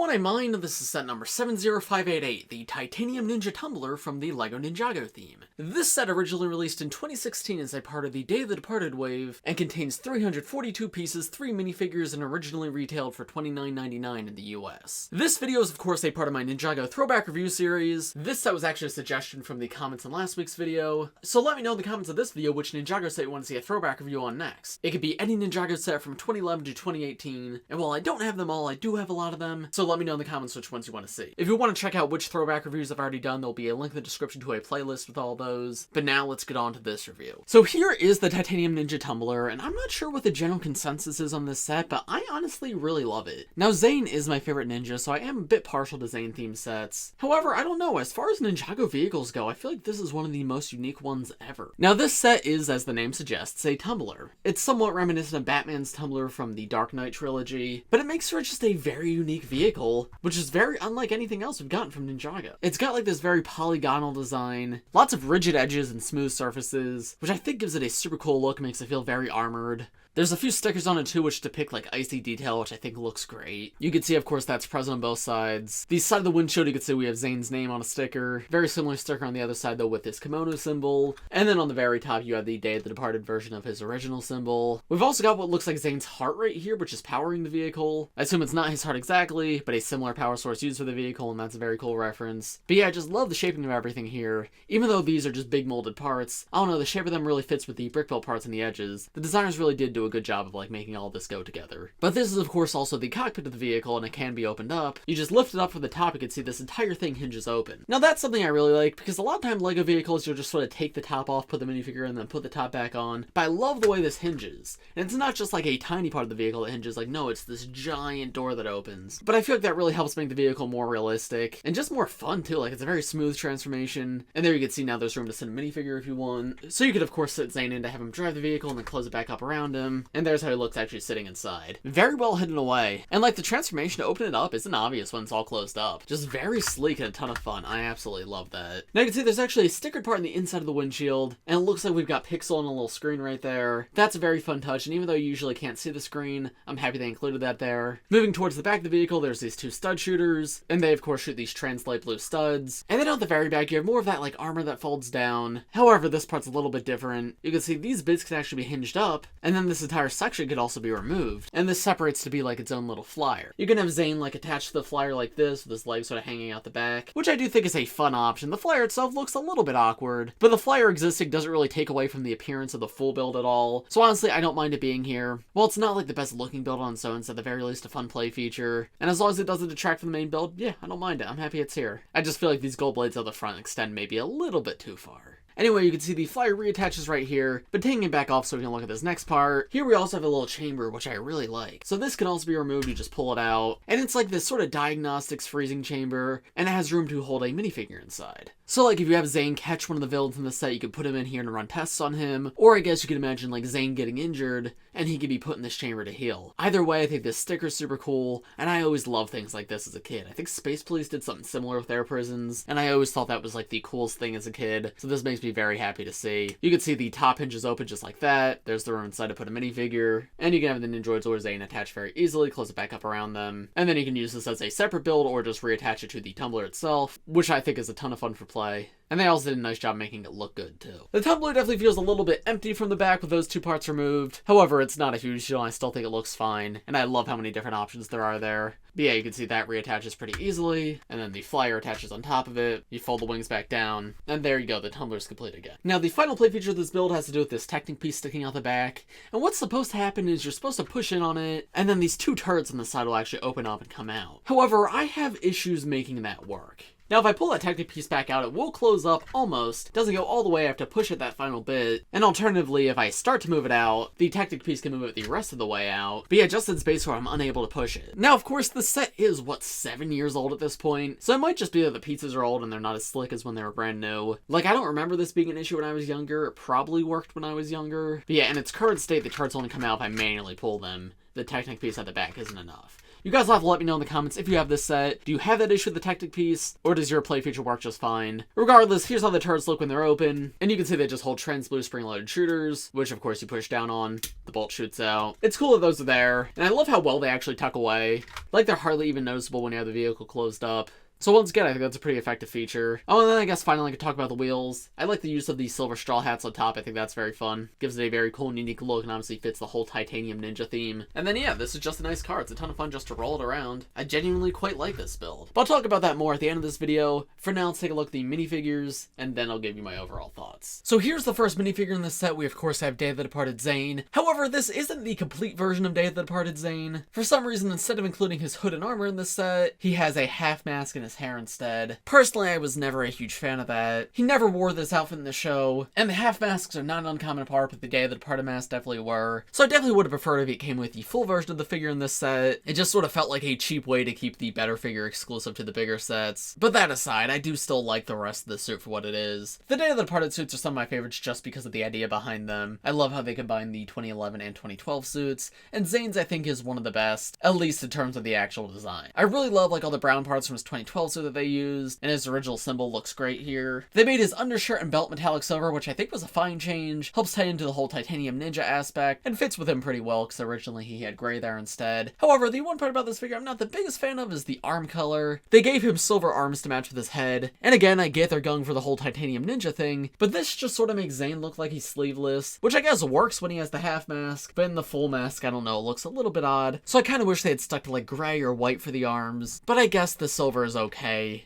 one I mind, this is set number 70588, the Titanium Ninja Tumbler from the LEGO Ninjago theme. This set originally released in 2016 as a part of the Day of the Departed wave, and contains 342 pieces, 3 minifigures, and originally retailed for $29.99 in the US. This video is of course a part of my Ninjago throwback review series. This set was actually a suggestion from the comments in last week's video, so let me know in the comments of this video which Ninjago set you want to see a throwback review on next. It could be any Ninjago set from 2011 to 2018, and while I don't have them all, I do have a lot of them, so let me know in the comments which ones you want to see. If you want to check out which throwback reviews I've already done, there'll be a link in the description to a playlist with all those. But now let's get on to this review. So here is the Titanium Ninja Tumbler, and I'm not sure what the general consensus is on this set, but I honestly really love it. Now Zane is my favorite ninja, so I am a bit partial to Zane themed sets. However, I don't know, as far as Ninjago vehicles go, I feel like this is one of the most unique ones ever. Now this set is, as the name suggests, a tumbler. It's somewhat reminiscent of Batman's tumbler from the Dark Knight trilogy, but it makes for just a very unique vehicle, which is very unlike anything else we've gotten from Ninjago. It's got like this very polygonal design, lots of rigid edges and smooth surfaces, which I think gives it a super cool look, makes it feel very armored. There's a few stickers on it too which depict like icy detail, which I think looks great. You can see of course that's present on both sides. The side of the windshield you can see we have Zane's name on a sticker. Very similar sticker on the other side though with his kimono symbol. And then on the very top you have the Day of the Departed version of his original symbol. We've also got what looks like Zane's heart right here, which is powering the vehicle. I assume it's not his heart exactly, but a similar power source used for the vehicle, and that's a very cool reference. But yeah, I just love the shaping of everything here. Even though these are just big molded parts, I don't know, the shape of them really fits with the brick built parts on the edges. The designers really did do a good job of like making all this go together. But this is of course also the cockpit of the vehicle, and it can be opened up. You just lift it up from the top, you can see this entire thing hinges open. Now that's something I really like, because a lot of time LEGO vehicles you'll just sort of take the top off, put the minifigure in, then put the top back on. But I love the way this hinges. And it's not just like a tiny part of the vehicle that hinges, like no, it's this giant door that opens. But I feel like that really helps make the vehicle more realistic, and just more fun too. Like it's a very smooth transformation. And there you can see now there's room to sit a minifigure if you want. So you could of course sit Zane in to have him drive the vehicle and then close it back up around him. And there's how he looks actually sitting inside. Very well hidden away. And like the transformation to open it up isn't obvious when it's all closed up. Just very sleek and a ton of fun. I absolutely love that. Now you can see there's actually a stickered part on the inside of the windshield, and it looks like we've got Pixel on a little screen right there. That's a very fun touch, and even though you usually can't see the screen, I'm happy they included that there. Moving towards the back of the vehicle, there's these two stud shooters, and they of course shoot these trans light blue studs. And then at the very back you have more of that like armor that folds down. However, this part's a little bit different. You can see these bits can actually be hinged up, and then this entire section could also be removed. And this separates to be like its own little flyer. You can have Zane like attached to the flyer like this, with his legs sort of hanging out the back, which I do think is a fun option. The flyer itself looks a little bit awkward, but the flyer existing doesn't really take away from the appearance of the full build at all. So honestly, I don't mind it being here. While it's not like the best looking build on its own, it's at the very least a fun play feature. And as long as it doesn't detract from the main build, yeah, I don't mind it. I'm happy it's here. I just feel like these gold blades on the front extend maybe a little bit too far. Anyway, you can see the flyer reattaches right here, but taking it back off so we can look at this next part. Here we also have a little chamber, which I really like. So this can also be removed, you just pull it out, and it's like this sort of diagnostics freezing chamber, and it has room to hold a minifigure inside. So like if you have Zane catch one of the villains in the set, you could put him in here and run tests on him, or I guess you could imagine like Zane getting injured, and he could be put in this chamber to heal. Either way, I think this sticker's super cool, and I always loved things like this as a kid. I think Space Police did something similar with their prisons, and I always thought that was like the coolest thing as a kid, so this makes me very happy to see. You can see the top hinges open just like that. There's the room inside to put a minifigure, and you can have the Nindroids or Zane attached very easily, close it back up around them, and then you can use this as a separate build or just reattach it to the tumbler itself, which I think is a ton of fun for play. And they also did a nice job making it look good too. The tumbler definitely feels a little bit empty from the back with those two parts removed. However, it's not a huge deal, I still think it looks fine, and I love how many different options there are there. But yeah, you can see that reattaches pretty easily, and then the flyer attaches on top of it. You fold the wings back down, and there you go, the tumbler's complete again. Now, the final play feature of this build has to do with this Technic piece sticking out the back, and what's supposed to happen is you're supposed to push in on it, and then these two turrets on the side will actually open up and come out. However, I have issues making that work. Now if I pull that Technic piece back out, it will close up almost. It doesn't go all the way, I have to push it that final bit. And alternatively, if I start to move it out, the Technic piece can move it the rest of the way out. But yeah, just in space where I'm unable to push it. Now of course, the set is, what, 7 years old at this point? So it might just be that the pieces are old and they're not as slick as when they were brand new. Like, I don't remember this being an issue when I was younger. It probably worked when I was younger. But yeah, in its current state, the turrets only come out if I manually pull them. The Technic piece at the back isn't enough. You guys will have to let me know in the comments if you have this set. Do you have that issue with the Tactic piece, or does your play feature work just fine? Regardless, here's how the turrets look when they're open, and you can see they just hold trans blue spring-loaded shooters, which of course you push down on, the bolt shoots out. It's cool that those are there, and I love how well they actually tuck away. Like they're hardly even noticeable when you have the vehicle closed up. So once again, I think that's a pretty effective feature. Oh, and then I guess finally I could talk about the wheels. I like the use of these silver straw hats on top. I think that's very fun. Gives it a very cool and unique look, and obviously fits the whole Titanium Ninja theme. And then yeah, this is just a nice car. It's a ton of fun just to roll it around. I genuinely quite like this build. But I'll talk about that more at the end of this video. For now, let's take a look at the minifigures, and then I'll give you my overall thoughts. So here's the first minifigure in this set. We of course have Day of the Departed Zane. However, this isn't the complete version of Day of the Departed Zane. For some reason, instead of including his hood and armor in this set, he has a half mask in his hair instead. Personally, I was never a huge fan of that. He never wore this outfit in the show, and the half masks are not an uncommon part, but the Day of the Departed masks definitely were. So I definitely would have preferred if it came with the full version of the figure in this set. It just sort of felt like a cheap way to keep the better figure exclusive to the bigger sets. But that aside, I do still like the rest of the suit for what it is. The Day of the Departed suits are some of my favorites just because of the idea behind them. I love how they combine the 2011 and 2012 suits, and Zane's I think is one of the best, at least in terms of the actual design. I really love like all the brown parts from his 2012 suit that they used, and his original symbol looks great here. They made his undershirt and belt metallic silver, which I think was a fine change, helps tie into the whole Titanium Ninja aspect, and fits with him pretty well because originally he had gray there instead. However, the one part about this figure I'm not the biggest fan of is the arm color. They gave him silver arms to match with his head, and again, I get they're going for the whole Titanium Ninja thing, but this just sort of makes Zane look like he's sleeveless, which I guess works when he has the half mask, but in the full mask, I don't know, it looks a little bit odd. So I kind of wish they had stuck to like gray or white for the arms, but I guess the silver is okay.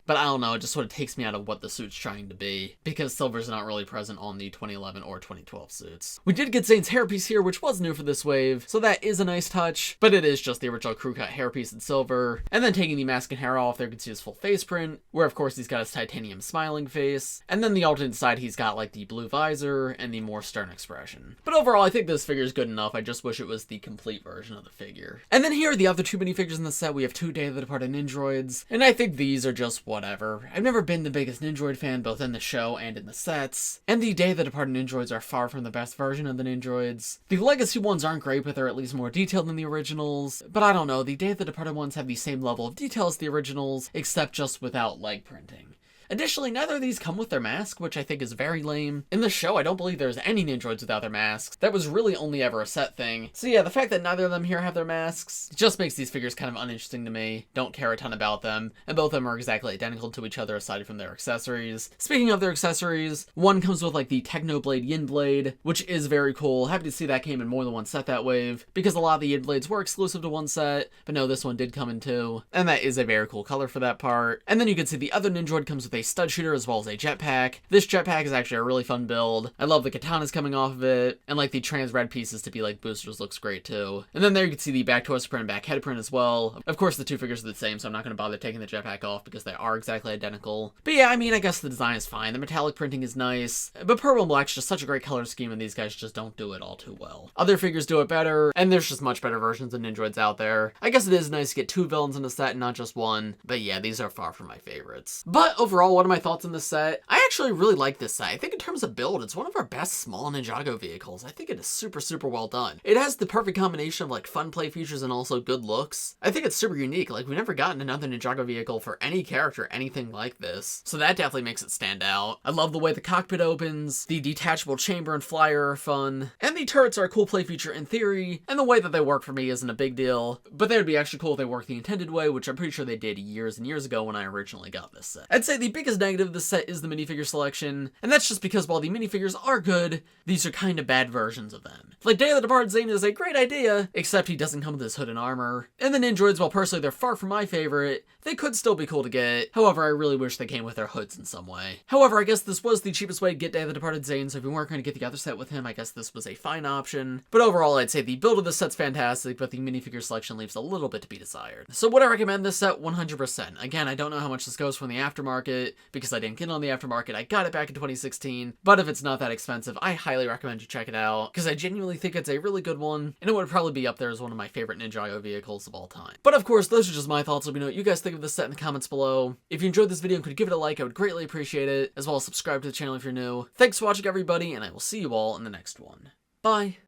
But I don't know, it just sort of takes me out of what the suit's trying to be, because silver's not really present on the 2011 or 2012 suits. We did get Zane's hairpiece here, which was new for this wave, so that is a nice touch, but it is just the original crew cut hairpiece in silver. And then taking the mask and hair off, there you can see his full face print, where of course he's got his titanium smiling face, and then the alternate side he's got like the blue visor and the more stern expression. But overall, I think this figure is good enough. I just wish it was the complete version of the figure. And then here are the other two minifigures in the set. We have two Day of the Departed Nindroids, and I think these are just whatever. I've never been the biggest Nindroid fan, both in the show and in the sets, and the Day of the Departed Nindroids are far from the best version of the Nindroids. The legacy ones aren't great, but they're at least more detailed than the originals, but I don't know, the Day of the Departed ones have the same level of detail as the originals, except just without leg printing. Additionally, neither of these come with their mask, which I think is very lame. In the show, I don't believe there's any Nindroids without their masks. That was really only ever a set thing. So yeah, the fact that neither of them here have their masks just makes these figures kind of uninteresting to me. Don't care a ton about them, and both of them are exactly identical to each other aside from their accessories. Speaking of their accessories, one comes with like the Technoblade Yin Blade, which is very cool. Happy to see that came in more than one set that wave, because a lot of the Yin Blades were exclusive to one set, but no, this one did come in two, and that is a very cool color for that part. And then you can see the other Nindroid comes with a stud shooter as well as a jetpack. This jetpack is actually a really fun build. I love the katanas coming off of it, and like the trans red pieces to be like boosters looks great too. And then there you can see the back torso print and back head print as well. Of course the two figures are the same, so I'm not going to bother taking the jetpack off because they are exactly identical. But yeah, I mean, I guess the design is fine. The metallic printing is nice, but purple and black's just such a great color scheme, and these guys just don't do it all too well. Other figures do it better, and there's just much better versions of Nindroids out there. I guess it is nice to get two villains in a set and not just one, but yeah, these are far from my favorites. But overall, what are my thoughts on this set? I actually really like this set. I think in terms of build, it's one of our best small Ninjago vehicles. I think it is super well done. It has the perfect combination of like fun play features and also good looks. I think it's super unique. Like, we've never gotten another Ninjago vehicle for any character anything like this, so that definitely makes it stand out. I love the way the cockpit opens, the detachable chamber and flyer are fun, and the turrets are a cool play feature in theory, and the way that they work for me isn't a big deal, but they would be actually cool if they worked the intended way, which I'm pretty sure they did years and years ago when I originally got this set. I'd say the biggest negative of this set is the minifigure selection, and that's just because while the minifigures are good, these are kind of bad versions of them. Like, Day of the Departed Zane is a great idea, except he doesn't come with his hood and armor. And the Nindroids, while personally they're far from my favorite, they could still be cool to get. However, I really wish they came with their hoods in some way. However, I guess this was the cheapest way to get Day of the Departed Zane, so if you weren't going to get the other set with him, I guess this was a fine option. But overall, I'd say the build of this set's fantastic, but the minifigure selection leaves a little bit to be desired. So would I recommend this set? 100%. Again, I don't know how much this goes from the aftermarket, because I didn't get it on the aftermarket. I got it back in 2016, but if it's not that expensive, I highly recommend you check it out, because I genuinely think it's a really good one, and it would probably be up there as one of my favorite Ninjago vehicles of all time. But of course, those are just my thoughts. Let me know what you guys think of this set in the comments below. If you enjoyed this video and could give it a like, I would greatly appreciate it, as well as subscribe to the channel if you're new. Thanks for watching, everybody, and I will see you all in the next one. Bye!